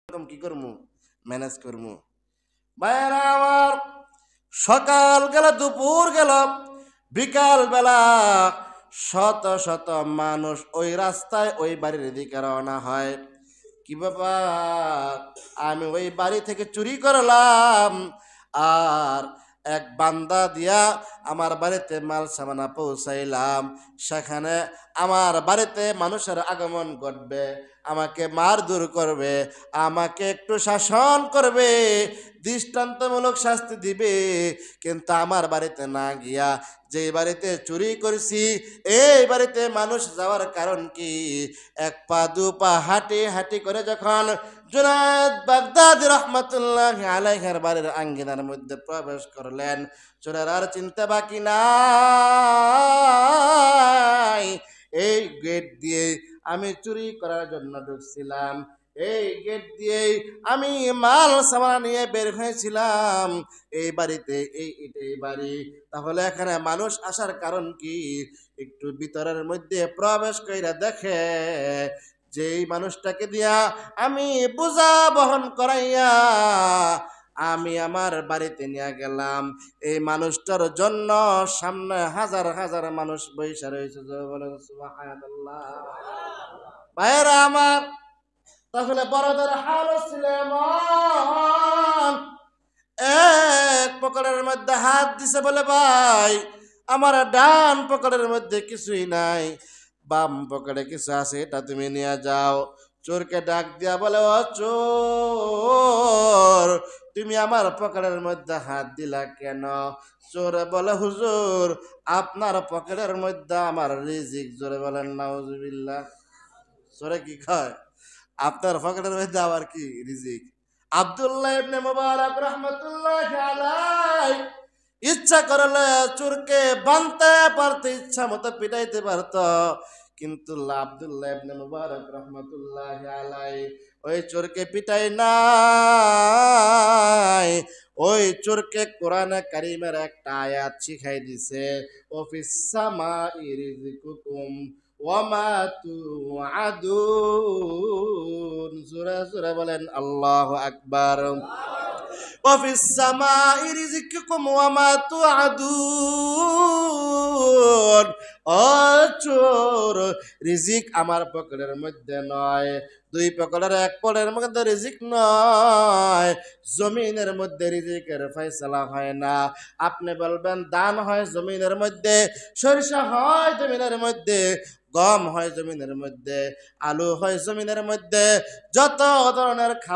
কি করবো, ম্যানেজ করবো। ভাইয়েরা আমার, সকাল গেল, দুপুর গেল, বিকাল বেলা শত শত মানুষ ওই রাস্তায় ওই বাড়ির দিকে রওনা হয়। কি ব্যাপার, আমি ওই বাড়ি থেকে চুরি করলাম আর এক বান্দা দিয়া আমার বাড়িতে মাল সামানা পৌঁছাইলাম, সেখানে আমার বাড়িতে মানুষের আগমন ঘটবে, আমাকে মারধর করবে, আমাকে একটু শাসন করবে, দৃষ্টান্তমূলক শাস্তি দিবে। কিন্তু আমার বাড়িতে না গিয়া যে বাড়িতে চুরি করছি এই বাড়িতে মানুষ যাওয়ার কারণ কি? এক পা দু পা হাঁটি হাঁটি করে যখন জুনায়েদ বাগদাদি রহমতুল্লাহ আলাইহির বাড়ির আঙ্গিনার মধ্যে প্রবেশ করলেন, চোরের আর চিন্তা বাকি নাই। এই গেট দিয়ে আমি চুরি করার জন্য ঢুকছিলাম, এই গেট দিয়ে আমি মাল সামান নিয়ে বের হয়েছিলাম এই বাড়িতে, এই বাড়ি। তাহলে এখানে মানুষ আসার কারণ কি? একটু ভিতরের মধ্যে প্রবেশ কইরা দেখে যেই মানুষটাকে দিয়া আমি বোঝা বহন করাইয়া আমি আমার বাড়িতে নিয়ে গেলাম, এই মানুষটার জন্য সামনে হাজার হাজার মানুষ বৈশা রয়েছে। বলেন সুবহানাল্লাহ। ভাইয়েরা আমার, তাহলে বড়দের হাল ছিল এমন, এক পকেটের মধ্যে হাত দিছে বলে ভাই আমার ডান পকেটের মধ্যে কিছুই নাই, বাম পকেটে কিছু আছে, এটা তুমি নিয়ে যাও। চোরকে ডাক দিয়া বলে, ও চোর, তুমি আমার পকেটের মধ্যে হাত দিলা কেন? চোরে বলে, হুজুর আপনার পকেটের মধ্যে আমার রিজিক। জোরে বলেন নাউজুবিল্লাহ। চোরে কি কয়? আপনার পকেটের মধ্যে আবার কি রিজিক? আব্দুল্লাহ ইবনে মুবারক রাহমাতুল্লাহি আলাইহি ইচ্ছা করলে চোরকে বানতে পারত, ইচ্ছা মতো পিটাইতে পারত, কিন্তু আব্দুল্লাহ ইবনে মুবারক রাহমাতুল্লাহি আলাইহি ওই চোরকে পিটাই নাই, ওই চোরকে কোরআনে কারীমের একটা আয়াত শিখাই দিছে, ওফিস সামাই রিজকুকুম ওয়ামা তুআদুন। সূরা সূরা বলেন আল্লাহু আকবার। ওয়াফিস সামাই রিজকুকুম ওয়ামা তুআদুন। ও চোর, রিজিক আমার পকেটের মধ্যে নয়, দুই পকেটের এক পকেটের মধ্যে রিজিক নয়, জমিনের মধ্যে রিজিকের ফয়সালা হয় না। আপনি বলবেন দান হয় জমিনের মধ্যে, সরিষা হয় জমিনের মধ্যে, গম হয় জমিনের মধ্যে, আলু হয় জমিনের মধ্যে, যত ধরনের খাবার